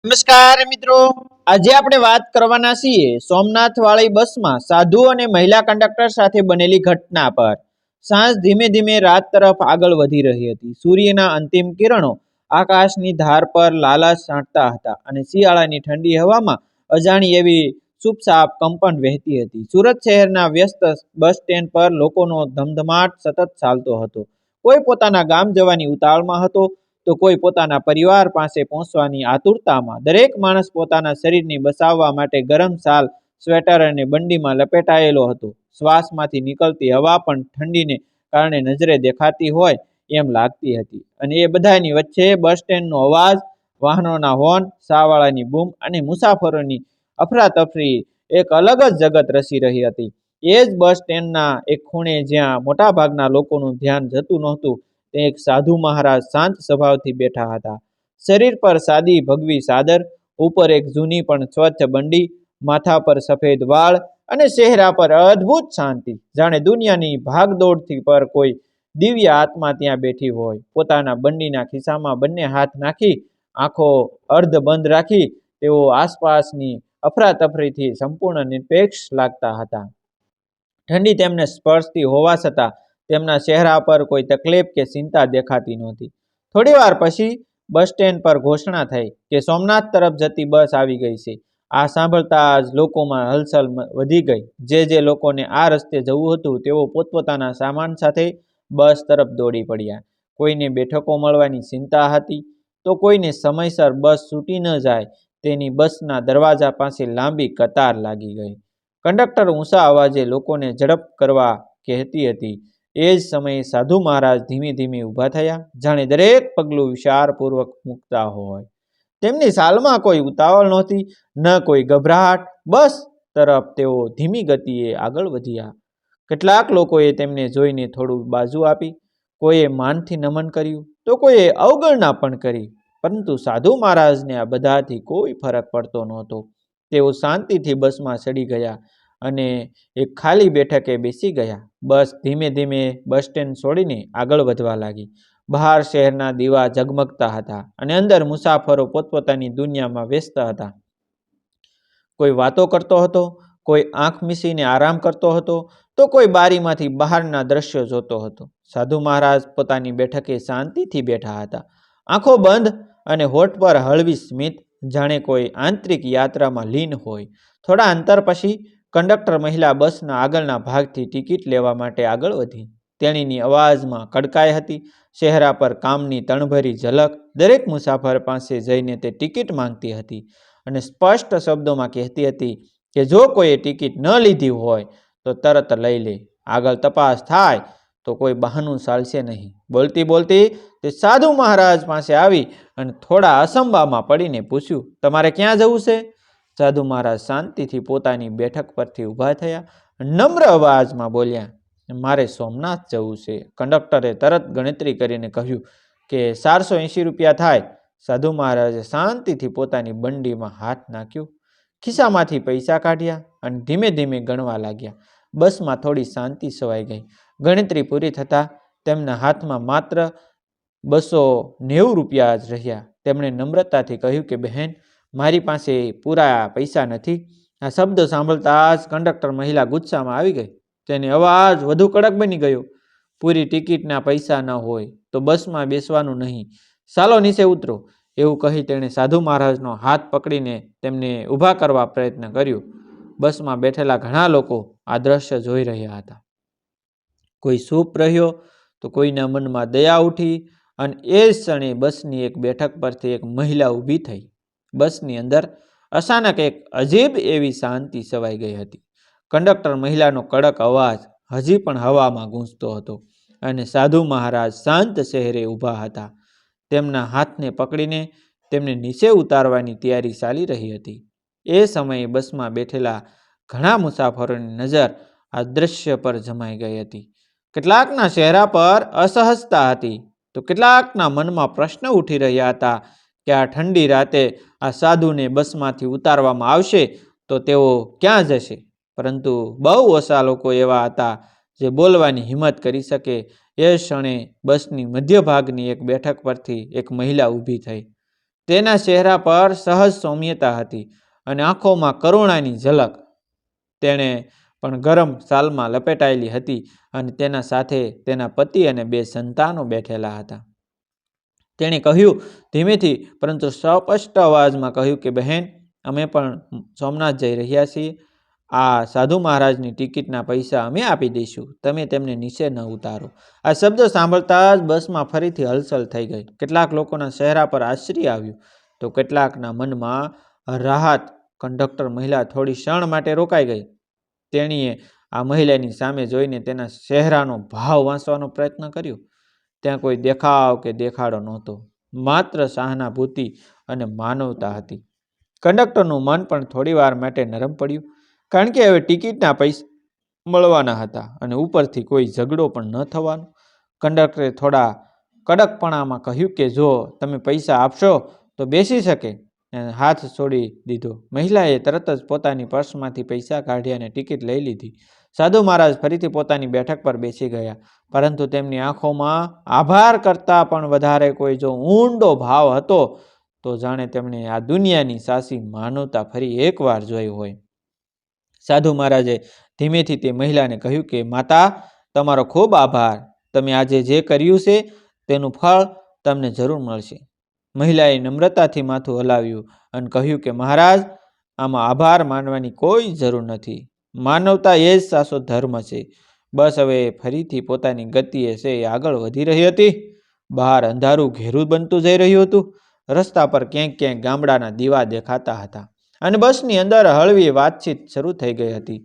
નમસ્કાર મિત્રો, આજે આપણે વાત કરવાના છીએ સોમનાથ વાળી બસમાં સાધુ અને મહિલા કંડક્ટર સાથે બનેલી ઘટના પર। સાંજ ધીમે ધીમે રાત તરફ આગળ વધી રહી હતી। સૂર્યના અંતિમ કિરણો આકાશની ધાર પર લાલાશ છાંટતા હતા અને શિયાળાની ઠંડી હવામાં અજાણી એવી ચૂપચાપ કંપન વહેતી હતી। સુરત શહેરના વ્યસ્ત બસ સ્ટેન્ડ પર લોકોનો ધમધમાટ સતત ચાલતો હતો। કોઈ પોતાના ગામ જવાની ઉતાવળમાં હતો તો કોઈ પોતાના પરિવાર પાસે પહોંચવાની આતુરતામાં। દરેક માણસ પોતાના શરીરને બચાવવા માટે ગરમ શાલ, સ્વેટર અને બંડીમાં લપેટાયેલો હતો। શ્વાસમાંથી નીકળતી હવા પણ ઠંડીને કારણે નજરે દેખાતી હોય એમ લાગતી હતી અને એ બધાની વચ્ચે બસ સ્ટેન્ડનો અવાજ, વાહનોના હોર્ન, શાહવાળાની બૂમ અને મુસાફરોની અફરાતફરી એક અલગ જ જગત રચી રહી હતી। એ જ બસ સ્ટેન્ડના એક ખૂણે જ્યાં મોટાભાગના લોકોનું ધ્યાન જતું નહોતું, તે એક સાધુ મહારાજ શાંત સ્વભાવથી બેઠા હતા। શરીર પર સાદી ભગવી ચાદર, ઉપર એક જૂની પણ સ્વચ્છ બંડી, માથા પર સફેદ વાળ અને ચહેરા પર અદ્ભુત શાંતિ, જાણે દુનિયાની ભાગદોડથી પર કોઈ દિવ્ય આત્મા ત્યાં બેઠી હોય। પોતાના બંડીના ખિસ્સામાં બંને હાથ નાખી, આંખો અર્ધ બંધ રાખી તેઓ આસપાસની અફરાતફરીથી સંપૂર્ણ નિરપેક્ષ લાગતા હતા। ઠંડી તેમને સ્પર્શતી હોવા છતાં તેમના ચહેરા પર કોઈ તકલીફ કે ચિંતા દેખાતી નહોતી। થોડી વાર પછી બસ સ્ટેન્ડ પર ઘોષણા થઈ કે સોમનાથ તરફ જતી બસ આવી ગઈ છે। આ સાંભળતા જ લોકોમાં હલચલ વધી ગઈ। જે લોકોને આ રસ્તે જવું હતું તેઓ પોતપોતાના સામાન સાથે બસ તરફ દોડી પડ્યા। કોઈને બેઠકો મળવાની ચિંતા હતી તો કોઈને સમયસર બસ છૂટી ન જાય તેની બસના દરવાજા પાસે લાંબી કતાર લાગી ગઈ। કંડક્ટર ઊંચા અવાજે લોકોને ઝડપ કરવા કહેતી હતી। એ જ સમયે સાધુ મહારાજ ધીમે ધીમે ઊભા થયા, જાણે દરેક પગલું વિચારપૂર્વક મૂકતા હોય। તેમની ચાલમાં કોઈ ઉતાવળ નહોતી, ન કોઈ ગભરાટ। બસ તરફ તેઓ ધીમી ગતિએ આગળ વધ્યા। કેટલાક લોકોએ તેમને જોઈને થોડું બાજુ આપી, કોઈએ માનથી નમન કર્યું તો કોઈએ અવગણના પણ કરી, પરંતુ સાધુ મહારાજને આ બધાથી કોઈ ફરક પડતો નહોતો। તેઓ શાંતિથી બસમાં ચડી ગયા અને એક ખાલી બેઠકે બેસી ગયા। બસ ધીમે ધીમે બસ સ્ટેન્ડ છોડીને આગળ વધવા લાગી। બહાર શહેરના દીવા ઝગમગતા હતા અને અંદર મુસાફરો પોતપોતાની દુનિયામાં વ્યસ્ત હતા। કોઈ વાતો કરતો હતો, કોઈ આંખ મીચીને આરામ કરતો હતો તો કોઈ બારીમાંથી બહારના દ્રશ્યો જોતો હતો। સાધુ મહારાજ પોતાની બેઠકે શાંતિથી બેઠા હતા, આંખો બંધ અને હોઠ પર હળવી સ્મિત, જાણે કોઈ આંતરિક યાત્રામાં લીન હોય। થોડા અંતર પછી કંડક્ટર મહિલા બસના આગળના ભાગથી ટિકિટ લેવા માટે આગળ વધી। તેણીની અવાજમાં કડકાઈ હતી, ચહેરા પર કામની તણભરી ઝલક। દરેક મુસાફર પાસે જઈને તે ટિકિટ માંગતી હતી અને સ્પષ્ટ શબ્દોમાં કહેતી હતી કે જો કોઈએ ટિકિટ ન લીધી હોય તો તરત લઈ લે, આગળ તપાસ થાય તો કોઈ બહાનું ચાલશે નહીં। બોલતી બોલતી તે સાધુ મહારાજ પાસે આવી અને થોડા અસંભામાં પડીને પૂછ્યું, તમારે ક્યાં જવું છે? સાધુ મહારાજ શાંતિથી પોતાની બેઠક પરથી ઊભા થયા, નમ્ર અવાજમાં બોલ્યા, મારે સોમનાથ જવું છે। કંડક્ટરે તરત ગણતરી કરીને કહ્યું કે 480 રૂપિયા થાય। સાધુ મહારાજે શાંતિથી પોતાની બંડીમાં હાથ નાખ્યો, ખિસ્સામાંથી પૈસા કાઢ્યા અને ધીમે ધીમે ગણવા લાગ્યા। બસમાં થોડી શાંતિ છવાઈ ગઈ। ગણતરી પૂરી થતાં તેમના હાથમાં માત્ર 290 રૂપિયા જ રહ્યા। તેમણે નમ્રતાથી કહ્યું કે બહેન, મારી પાસે પૂરા પૈસા નથી। આ શબ્દો સાંભળતા જ કંડક્ટર મહિલા ગુસ્સામાં આવી ગઈ। તેનો અવાજ વધુ કડક બની ગયો, પૂરી ટિકિટના પૈસા ન હોય તો બસમાં બેસવાનું નહીં, ચાલો નીચે ઉતરો। એવું કહી તેણે સાધુ મહારાજનો હાથ પકડીને તેમને ઊભા કરવા પ્રયત્ન કર્યો। બસમાં બેઠેલા ઘણા લોકો આ દ્રશ્ય જોઈ રહ્યા હતા। કોઈ ચૂપ રહ્યો તો કોઈના મનમાં દયા ઉઠી અને એ જ ક્ષણે બસની એક બેઠક પરથી એક મહિલા ઊભી થઈ। બસની અંદર અચાનક એક અજીબ એવી શાંતિ છવાઈ ગઈ હતી। કંડક્ટર મહિલાનો કડક અવાજ હજી પણ હવામાં ગૂંજતો હતો અને સાધુ મહારાજ શાંત ચહેરે ઊભા હતા। તેમના હાથને પકડીને તેમને નીચે ઉતારવાની તૈયારી ચાલી રહી હતી। એ સમયે બસમાં બેઠેલા ઘણા મુસાફરોની નજર આ દ્રશ્ય પર જમાઈ ગઈ હતી। કેટલાકના ચહેરા પર અસહજતા હતી તો કેટલાકના મનમાં પ્રશ્ન ઉઠી રહ્યા હતા કે આ ઠંડી રાતે આ સાધુને બસમાંથી ઉતારવામાં આવશે તો તેઓ ક્યાં જશે? પરંતુ બહુ ઓછા લોકો એવા હતા જે બોલવાની હિંમત કરી શકે। એ ક્ષણે બસની મધ્ય ભાગની એક બેઠક પરથી એક મહિલા ઊભી થઈ। તેના ચહેરા પર સહજ સૌમ્યતા હતી અને આંખોમાં કરુણાની ઝલક. તેણે પણ ગરમ શાલમાં લપેટાયેલી હતી અને તેના સાથે તેના પતિ અને 2 સંતાનો બેઠેલા હતા. તેણે કહ્યું ધીમેથી પરંતુ સ્પષ્ટ અવાજમાં કહ્યું કે બહેન, અમે પણ સોમનાથ જઈ રહ્યા છીએ. આ સાધુ મહારાજની ટિકિટના પૈસા અમે આપી દઈશું, તમે તેમને નીચે ન ઉતારો. આ શબ્દ સાંભળતા જ બસમાં ફરીથી હલચલ થઈ ગઈ. કેટલાક લોકોના ચહેરા પર આશ્ચર્ય આવ્યું તો કેટલાકના મનમાં રાહત. કંડક્ટર મહિલા થોડી ક્ષણ માટે રોકાઈ ગઈ. તેણીએ આ મહિલાની સામે જોઈને તેના ચહેરાનો ભાવ વાંચવાનો પ્રયત્ન કર્યો. ત્યાં કોઈ દેખાવ કે દેખાડો નહોતો, માત્ર સહાનુભૂતિ અને માનવતા હતી. કંડક્ટરનું મન પણ થોડી વાર માટે નરમ પડ્યું, કારણ કે હવે ટિકિટના પૈસા મળવાના હતા અને ઉપરથી કોઈ ઝઘડો પણ ન થવાનો. કંડક્ટરે થોડા કડકપણામાં કહ્યું કે જો તમે પૈસા આપશો તો બેસી શકે. અને હાથ છોડી દીધો. મહિલાએ તરત જ પોતાની પર્સમાંથી પૈસા કાઢ્યા અને ટિકિટ લઈ લીધી. સાધુ મહારાજ ફરીથી પોતાની બેઠક પર બેસી ગયા, પરંતુ તેમની આંખોમાં આભાર કરતાં પણ વધારે કોઈ જો ઊંડો ભાવ હતો તો જાણે તેમણે આ દુનિયાની સાચી માનવતા ફરી એકવાર જોઈ હોય. સાધુ મહારાજે ધીમેથી તે મહિલાને કહ્યું કે માતા, તમારો ખૂબ આભાર. તમે આજે જે કર્યું છે તેનું ફળ તમને જરૂર મળશે. મહિલાએ નમ્રતાથી માથું હલાવ્યું અને કહ્યું કે મહારાજ, આમાં આભાર માનવાની કોઈ જરૂર નથી. માનવતા એ જ સાચો ધર્મ છે. બસ હવે ફરીથી પોતાની ગતિએ છે આગળ વધી રહી હતી. બહાર અંધારું ઘેરું બનતું જઈ રહ્યું હતું. રસ્તા પર ક્યાંક ક્યાંક ગામડાના દીવા દેખાતા હતા અને બસની અંદર હળવી વાતચીત શરૂ થઈ ગઈ હતી.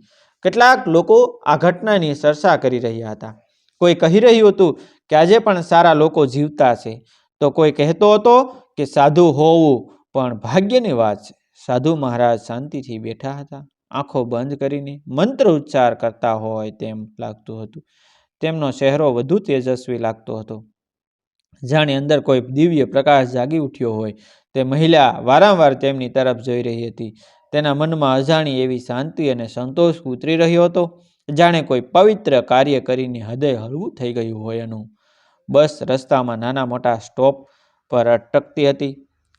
કેટલાક લોકો આ ઘટનાની ચર્ચા કરી રહ્યા હતા. કોઈ કહી રહ્યું હતું કે આજે પણ સારા લોકો જીવતા છે, તો કોઈ કહેતો હતો કે સાધુ હોવું પણ ભાગ્યની વાત છે. સાધુ મહારાજ શાંતિથી બેઠા હતા, આંખો બંધ કરીને મંત્ર ઉચ્ચાર કરતા હોય તેમ લાગતું હતું. તેમનો ચહેરો વધુ તેજસ્વી લાગતો હતો, જાણે અંદર કોઈ દિવ્ય પ્રકાશ જાગી ઉઠ્યો હોય. તે મહિલા વારંવાર તેમની તરફ જોઈ રહી હતી. તેના મનમાં અજાણી એવી શાંતિ અને સંતોષ ઉતરી રહ્યો હતો, જાણે કોઈ પવિત્ર કાર્ય કરીને હૃદય હળવું થઈ ગયું હોય. બસ રસ્તામાં નાના મોટા સ્ટોપ પર અટકતી હતી.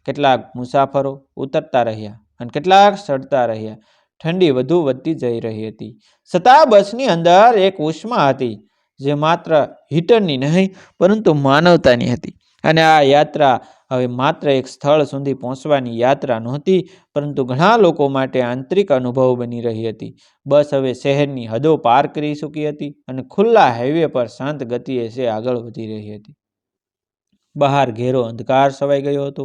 કેટલાક મુસાફરો ઉતરતા રહ્યા અને કેટલાક ચડતા રહ્યા. ઠંડી વધુ વધતી જઈ રહી હતી, છતાં બસની અંદર એક ઉષ્મા હતી જે માત્ર હીટરની નહીં પરંતુ માનવતાની હતી. અને આ યાત્રા હવે માત્ર એક સ્થળ સુધી પહોંચવાની યાત્રા નહોતી, પરંતુ ઘણા લોકો માટે આંતરિક અનુભવ બની રહી હતી. બસ હવે શહેરની હદો પાર કરી ચૂકી હતી અને ખુલ્લા હાઈવે પર શાંત ગતિએ છે આગળ વધી રહી હતી. બહાર ઘેરો અંધકાર છવાઈ ગયો હતો.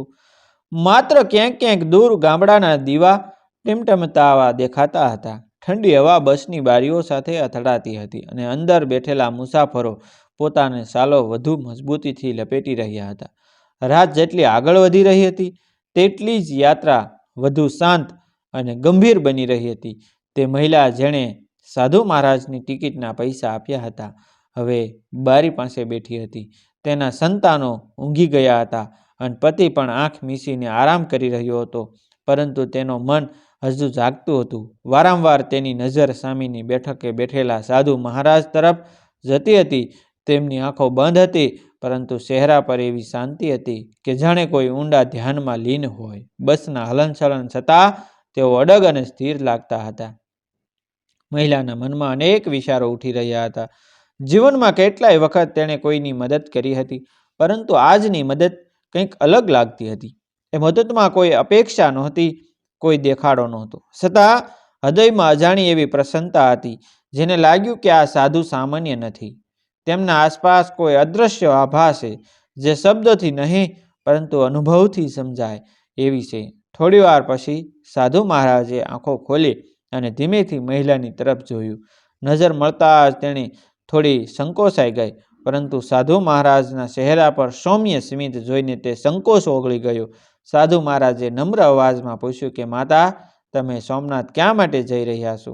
માત્ર ક્યાંક ક્યાંક દૂર ગામડાના દીવા ટીમટમતા દેખાતા હતા. ઠંડી હવા બસની બારીઓ સાથે અથડાતી હતી અને અંદર બેઠેલા મુસાફરો પોતાને શાલો વધુ મજબૂતીથી લપેટી રહ્યા હતા. રાત જેટલી આગળ વધી રહી હતી તેટલી જ યાત્રા વધુ શાંત અને ગંભીર બની રહી હતી. તે મહિલા જેણે સાધુ મહારાજની ટિકિટના પૈસા આપ્યા હતા હવે બારી પાસે બેઠી હતી. તેના સંતાનો ઊંઘી ગયા હતા અને પતિ પણ આંખ મીચીને આરામ કરી રહ્યો હતો, પરંતુ તેનો મન હજુ જાગતું હતું. વારંવાર તેની નજર સામેની બેઠકે બેઠેલા સાધુ મહારાજ તરફ જતી હતી. તેમની આંખો બંધ હતી, પરંતુ ચહેરા પર એવી શાંતિ હતી કે જાણે કોઈ ઊંડા ધ્યાનમાં લીન હોય. બસના હલનચલન છતાં તેઓ અડગ અને સ્થિર લાગતા હતા. મહિલાના મનમાં અનેક વિચારો ઉઠી રહ્યા હતા. જીવનમાં કેટલાય વખત તેણે કોઈની મદદ કરી હતી, પરંતુ આજની મદદ કંઈક અલગ લાગતી હતી. એ મદદમાં કોઈ અપેક્ષા નહોતી, કોઈ દેખાડો નહોતો, છતાં હૃદયમાં અજાણી એવી પ્રસન્નતા હતી, જેને લાગ્યું કે આ સાધુ સામાન્ય નથી. તેમના આસપાસ કોઈ અદૃશ્ય આભા છે જે શબ્દોથી નહીં પરંતુ અનુભવથી સમજાય એવી છે. થોડી વાર પછી સાધુ મહારાજે આંખો ખોલી અને ધીમેથી મહિલાની તરફ જોયું. નજર મળતા જ તેણી થોડી સંકોચાઈ ગઈ, પરંતુ સાધુ મહારાજના ચહેરા પર સૌમ્ય સ્મિત જોઈને તે સંકોચ ઓગળી ગયો. સાધુ મહારાજે નમ્ર અવાજમાં પૂછ્યું કે માતા, તમે સોમનાથ ક્યાં માટે જઈ રહ્યા છો?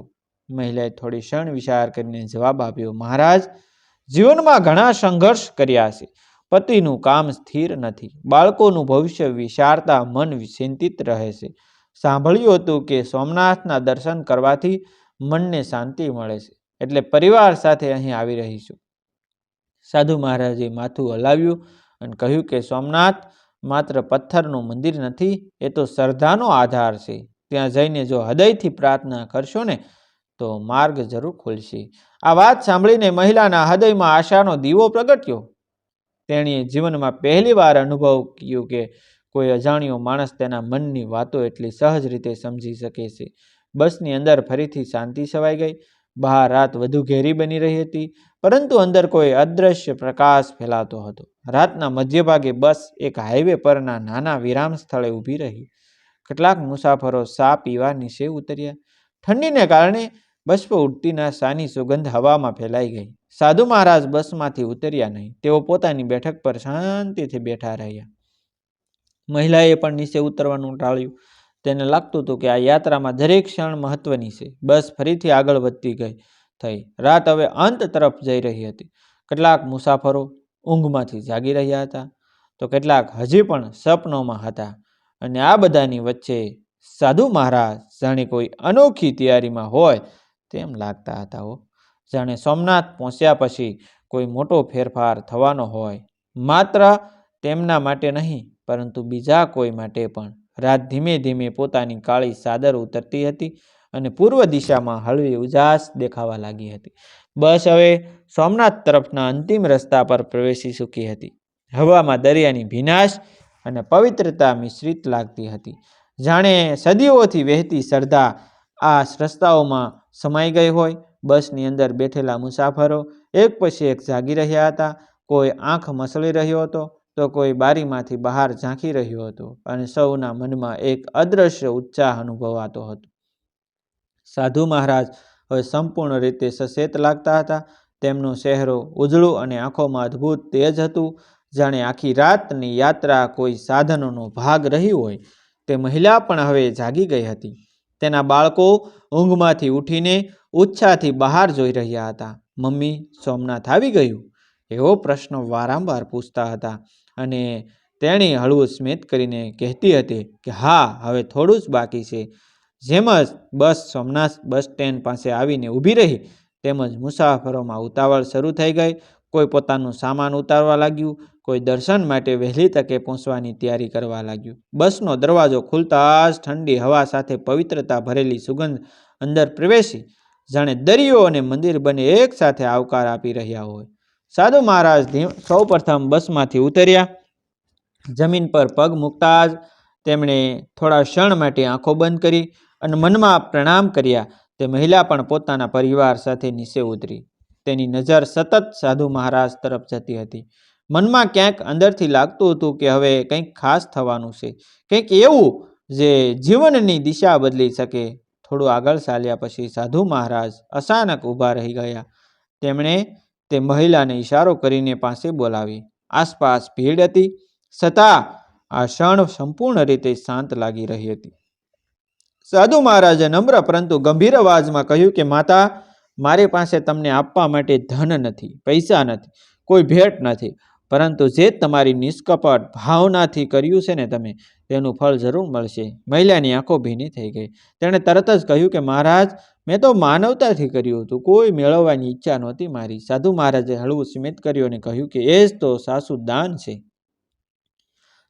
મહિલાએ થોડી ક્ષણ વિચાર કરીને જવાબ આપ્યો, મહારાજ, જીવનમાં ઘણા સંઘર્ષ કર્યા છે. પતિનું કામ સ્થિર નથી, બાળકોનું ભવિષ્ય વિચારતા મન ચિંતિત રહે છે. સાંભળ્યું હતું કે સોમનાથના દર્શન કરવાથી મનને શાંતિ મળે છે, એટલે પરિવાર સાથે અહીં આવી રહી છું. સાધુ મહારાજે માથું હલાવ્યું અને કહ્યું કે સોમનાથ માત્ર પથ્થરનું મંદિર નથી, એ તો શ્રદ્ધાનો આધાર છે. ત્યાં જઈને જો હૃદયથી પ્રાર્થના કરશો ને તો માર્ગ જરૂર ખુલશે. આ વાત સાંભળીને મહિલાના હૃદયમાં આશાનો દીવો પ્રગટ્યો. તેણીએ જીવનમાં પહેલી વાર અનુભવ કર્યો કે કોઈ અજાણ્યો માણસ તેના મનની વાતો એટલી સહજ રીતે સમજી શકે છે. બસની અંદર ફરીથી શાંતિ છવાઈ ગઈ. બહાર રાત વધુ ઘેરી બની રહી હતી, પરંતુ અંદર કોઈ અદ્રશ્ય પ્રકાશ ફેલાતો હતો. રાતના મધ્યભાગે બસ એક હાઈવે પરના નાના વિરામ સ્થળે ઊભી રહી. કેટલાક મુસાફરો ચા પીવા નીચે ઉતર્યા. ઠંડીને કારણે બસ પર ઉડતી નાસાની સુગંધ હવામાં ફેલાઈ ગઈ. સાધુ મહારાજ બસમાંથી ઉતર્યા નહીં. તેઓ પોતાની બેઠક પર શાંતિથી બેઠા રહ્યા. મહિલાએ પણ નીચે ઉતરવાનું ટાળ્યું. તેને લાગતું હતું કે આ યાત્રામાં દરેક ક્ષણ મહત્વની છે. બસ ફરીથી આગળ વધતી થઈ. રાત હવે અંત તરફ જઈ રહી હતી. કેટલાક મુસાફરો ઊંઘમાંથી જાગી રહ્યા હતા, તો કેટલાક હજી પણ સપનોમાં હતા. અને આ બધાની વચ્ચે સાધુ મહારાજ જાણે કોઈ અનોખી તૈયારીમાં હોય તેમ લાગતા હતા. જાણે સોમનાથ પહોંચ્યા પછી કોઈ મોટો ફેરફાર થવાનો હોય, માત્ર તેમના માટે નહીં પરંતુ બીજા કોઈ માટે પણ. રાત ધીમે ધીમે પોતાની કાળી ચાદર ઉતરતી હતી અને પૂર્વ દિશામાં હળવી ઉજાસ દેખાવા લાગી હતી. બસ હવે સોમનાથ તરફના અંતિમ રસ્તા પર પ્રવેશી ચૂકી હતી. હવામાં દરિયાની ભીનાશ અને પવિત્રતા મિશ્રિત લાગતી હતી. જાણે સદીઓથી વહેતી શ્રદ્ધા આ રસ્તાઓમાં સમાઈ ગઈ હોય. બસની અંદર બેઠેલા મુસાફરો એક પછી એક જાગી રહ્યા હતા. કોઈ આંખ મસળી રહ્યો હતો, તો કોઈ બારીમાંથી બહાર ઝાંકી રહ્યો હતો, અને સૌના મનમાં એક અદ્રશ્ય ઉત્સાહ અનુભવાતો હતો. સાધુ મહારાજ હવે સંપૂર્ણ રીતે સચેત લાગતા હતા. તેમનો ચહેરો ઉજળું અને આંખોમાં અદ્ભુત તેજ હતું. જાણે આખી રાતની યાત્રા કોઈ સાધનનો ભાગ રહી હોય. તે મહિલા પણ હવે જાગી ગઈ હતી. તેના બાળકો ઊંઘમાંથી ઉઠીને ઉત્સાહથી બહાર જોઈ રહ્યા હતા. મમ્મી, સોમનાથ આવી ગયું? એવો પ્રશ્ન વારંવાર પૂછતા હતા. અને તેણી હળવું સ્મિત કરીને કહેતી હતી કે હા, હવે થોડું જ બાકી છે. જેમ જ બસ સોમનાથ બસ સ્ટેન્ડ પાસે આવીને ઊભી રહી, તેમજ મુસાફરોમાં ઉતાવળ શરૂ થઈ ગઈ. કોઈ પોતાનું સામાન ઉતારવા લાગ્યું, કોઈ દર્શન માટે વહેલી તકે પહોંચવાની તૈયારી કરવા લાગ્યું. બસનો દરવાજો ખુલતા જ ઠંડી હવા સાથે પવિત્રતા ભરેલી સુગંધ અંદર પ્રવેશી. જાણે દરિયો અને મંદિર બંને એક સાથે આવકાર આપી રહ્યા હોય. સાધુ મહારાજ સૌ પ્રથમ બસમાંથી ઉતર્યા. જમીન પર પગ મૂકતા જ તેમણે થોડા ક્ષણ માટે આંખો બંધ કરી અને મનમાં પ્રણામ કર્યા. તે મહિલા પણ પોતાના પરિવાર સાથે નીચે ઉતરી. તેની નજર સતત સાધુ મહારાજ તરફ જતી હતી. મનમાં ક્યાંક અંદરથી લાગતું હતું કે હવે કંઈક ખાસ થવાનું છે, કંઈક એવું જે જીવનની દિશા બદલી શકે. થોડું આગળ ચાલ્યા પછી સાધુ મહારાજ અચાનક ઊભા રહી ગયા. તેમણે તે મહિલાને ઈશારો કરીને પાસે બોલાવી. આસપાસ ભીડ હતી, છતાં આ ક્ષણ સંપૂર્ણ રીતે શાંત લાગી રહી હતી. સાધુ મહારાજે નમ્ર પરંતુ ગંભીર અવાજમાં કહ્યું કે માતા, મારી પાસે તમને આપવા માટે ધન નથી, પૈસા નથી, કોઈ ભેટ નથી, પરંતુ જે તમારી નિષ્કપટ ભાવનાથી કર્યું છે ને તમે, તેનું ફળ જરૂર મળશે. મહિલાની આંખો ભીની થઈ ગઈ. તેણે તરત જ કહ્યું કે મહારાજ, મેં તો માનવતાથી કર્યું હતું, કોઈ મેળવવાની ઈચ્છા નહોતી મારી. સાધુ મહારાજે હળવું સ્મિત કર્યું અને કહ્યું કે એ જ તો સાચું દાન છે.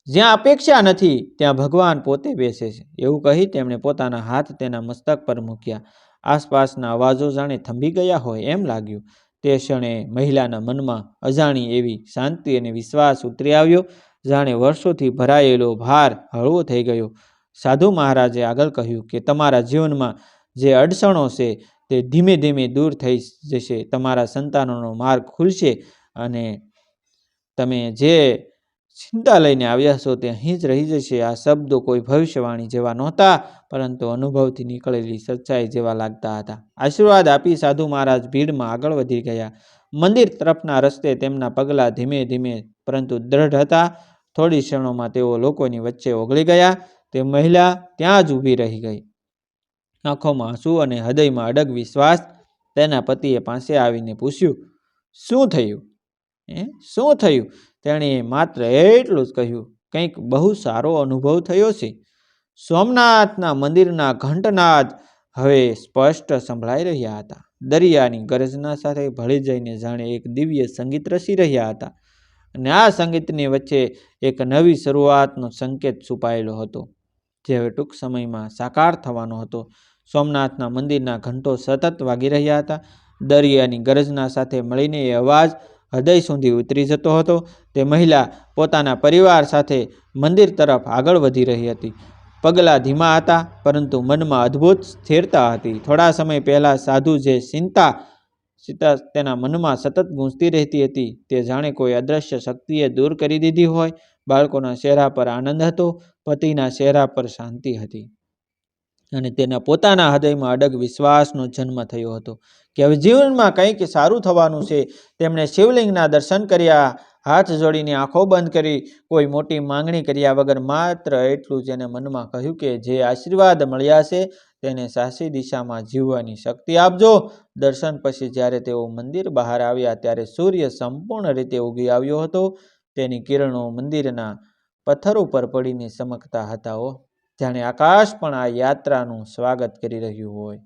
જ્યાં અપેક્ષા નથી ત્યાં ભગવાન પોતે બેસે છે. એવું કહી તેમણે પોતાના હાથ તેના મસ્તક પર મૂક્યા. આસપાસના અવાજો જાણે થંભી ગયા હોય એમ લાગ્યું. તે ક્ષણે મહિલાના મનમાં અજાણી એવી શાંતિ અને વિશ્વાસ ઉતરી આવ્યો. જાણે વર્ષોથી ભરાયેલો ભાર હળવો થઈ ગયો. સાધુ મહારાજે આગળ કહ્યું કે તમારા જીવનમાં જે અડચણો છે તે ધીમે ધીમે દૂર થઈ જશે. તમારા સંતાનોનો માર્ગ ખુલશે અને તમે જે ચિંતા લઈને આવ્યા છો તે અહીં જ રહી જશે. આ શબ્દો કોઈ ભવિષ્યવાણી જેવા નહોતા, પરંતુ અનુભવથી નીકળેલી સચ્ચાઈ જેવા લાગતા હતા. આશીર્વાદ આપી સાધુ મહારાજ ભીડમાં આગળ વધી ગયા. મંદિર તરફના રસ્તે તેમના પગલાં ધીમે ધીમે પરંતુ દ્રઢ હતા. થોડી ક્ષણોમાં તેઓ લોકોની વચ્ચે ઓગળી ગયા. તે મહિલા ત્યાં જ ઊભી રહી ગઈ, આંખોમાં આંસુ અને હૃદયમાં અડગ વિશ્વાસ. તેના પતિએ પાસે આવીને પૂછ્યું, શું થયું? શું થયું? તેણીએ માત્ર એટલું જ કહ્યું, કંઈક બહુ સારો અનુભવ થયો છે. સોમનાથના મંદિરના ઘંટનાદ હવે સ્પષ્ટ સંભળાઈ રહ્યા હતા. દરિયાની ગર્જના સાથે ભળી જઈને જાણે એક દિવ્ય સંગીત રસી રહ્યા હતા. અને આ સંગીતની વચ્ચે એક નવી શરૂઆતનો સંકેત છુપાયેલો હતો, જે હવે ટૂંક સમયમાં સાકાર થવાનો હતો. સોમનાથના મંદિરના ઘંટો સતત વાગી રહ્યા હતા. દરિયાની ગરજના સાથે મળીને એ અવાજ હૃદય સુધી ઉતરી જતો હતો. તે મહિલા પોતાના પરિવાર સાથે મંદિર તરફ આગળ વધી રહી હતી. પગલાં ધીમા હતા, પરંતુ મનમાં અદ્ભુત સ્થિરતા હતી. થોડા સમય પહેલા સાધુ જે ચિંતા તેના મનમાં સતત ગૂંજતી રહેતી હતી, તે જાણે કોઈ અદ્રશ્ય શક્તિએ દૂર કરી દીધી હોય. બાળકોના ચહેરા પર આનંદ હતો, પતિના ચહેરા પર શાંતિ હતી, અને તેના પોતાના હૃદયમાં અડગ વિશ્વાસનો જન્મ થયો હતો કે હવે જીવનમાં કંઈક સારું થવાનું છે. તેમણે શિવલિંગના દર્શન કર્યા, હાથ જોડીને આંખો બંધ કરી, કોઈ મોટી માંગણી કર્યા વગર માત્ર એટલું જ એને મનમાં કહ્યું કે જે આશીર્વાદ મળ્યા છે તેને સાચી દિશામાં જીવવાની શક્તિ આપજો. દર્શન પછી જ્યારે તેઓ મંદિર બહાર આવ્યા ત્યારે સૂર્ય સંપૂર્ણ રીતે ઉગી આવ્યો હતો. તેની કિરણો મંદિરના પથ્થરો પર પડીને ચમકતા હતા, જાણે આકાશ પણ આ યાત્રાનું સ્વાગત કરી રહ્યું હોય.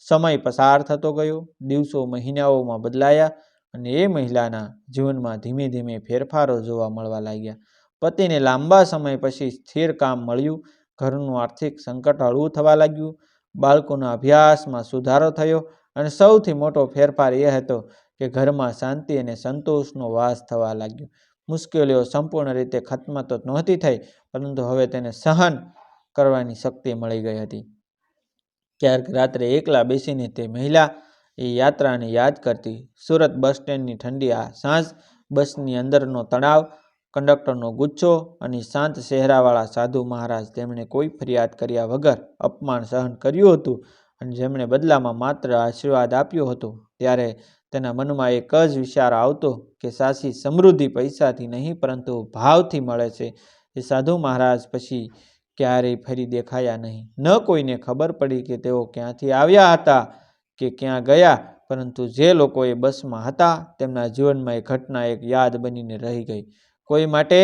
સમય પસાર થતો ગયો, દિવસો મહિનાઓમાં બદલાયા, અને એ મહિલાના જીવનમાં ધીમે ધીમે ફેરફારો જોવા મળવા લાગ્યા. પતિને લાંબા સમય પછી સ્થિર કામ મળ્યું, ઘરનું આર્થિક સંકટ હળવું થવા લાગ્યું, બાળકોના અભ્યાસમાં સુધારો થયો, અને સૌથી મોટો ફેરફાર એ હતો કે ઘરમાં શાંતિ અને સંતોષનો વાસ થવા લાગ્યો. મુશ્કેલીઓ સંપૂર્ણ રીતે ખત્મ તો નહોતી થઈ, પરંતુ હવે તેને સહન કરવાની શક્તિ મળી ગઈ હતી. ક્યારેક રાત્રે એકલા બેસીને તે મહિલા એ યાત્રાને યાદ કરતી. સુરત બસ સ્ટેન્ડની ઠંડી સાંજ, બસની અંદરનો તણાવ, કંડક્ટરનો ગુસ્સો અને શાંત ચહેરાવાળા સાધુ મહારાજ, તેમણે કોઈ ફરિયાદ કર્યા વગર અપમાન સહન કર્યું હતું અને જેમણે બદલામાં માત્ર આશીર્વાદ આપ્યો હતો. ત્યારે તેના મનમાં એક જ વિચાર આવતો કે સાચી સમૃદ્ધિ પૈસાથી નહીં, પરંતુ ભાવથી મળે છે. એ સાધુ મહારાજ પછી ક્યારેય ફરી દેખાયા નહીં. ન કોઈને ખબર પડી કે તેઓ ક્યાંથી આવ્યા હતા કે ક્યાં ગયા, પરંતુ જે લોકો એ બસમાં હતા તેમના જીવનમાં એ ઘટના એક યાદ બનીને રહી ગઈ. કોઈ માટે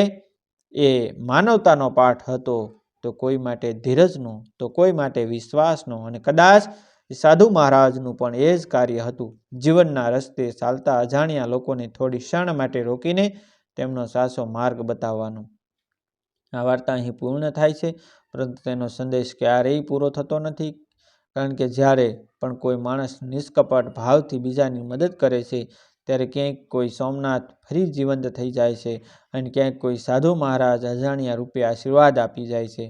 એ માનવતાનો પાઠ હતો, તો કોઈ માટે ધીરજનો, તો કોઈ માટે વિશ્વાસનો, અને કદાચ સાધુ મહારાજનું પણ એ જ કાર્ય હતું, જીવનના રસ્તે ચાલતા અજાણ્યા લોકોને થોડી ક્ષણ માટે રોકીને તેમનો સાચો માર્ગ બતાવવાનો. આ વાર્તા અહીં પૂર્ણ થાય છે, પરંતુ તેનો સંદેશ ક્યારેય પૂરો થતો નથી. કારણ કે જ્યારે પણ કોઈ માણસ નિષ્કપટ ભાવથી બીજાની મદદ કરે છે, ત્યારે ક્યાંક કોઈ સોમનાથ ફરી જીવંત થઈ જાય છે, અને ક્યાંક કોઈ સાધુ મહારાજ અજાણ્યા રૂપે આશીર્વાદ આપી જાય છે.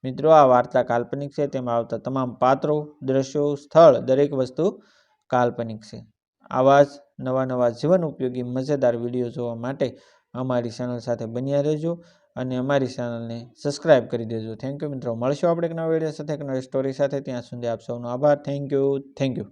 મિત્રો, આ વાર્તા કાલ્પનિક છે. તેમાં આવતા તમામ પાત્રો, દ્રશ્યો, સ્થળ, દરેક વસ્તુ કાલ્પનિક છે. આવા જ નવા જીવન ઉપયોગી મજેદાર વિડીયો જોવા માટે અમારી ચેનલ સાથે બન્યા રહેજો અને અમારી ચેનલને સબસ્ક્રાઇબ કરી દેજો. થેન્ક યુ મિત્રો. મળશું આપણે એક નવા વિડીયો સાથે, એક નવી સ્ટોરી સાથે. ત્યાં સુધી આપ સૌનો આભાર. Thank you.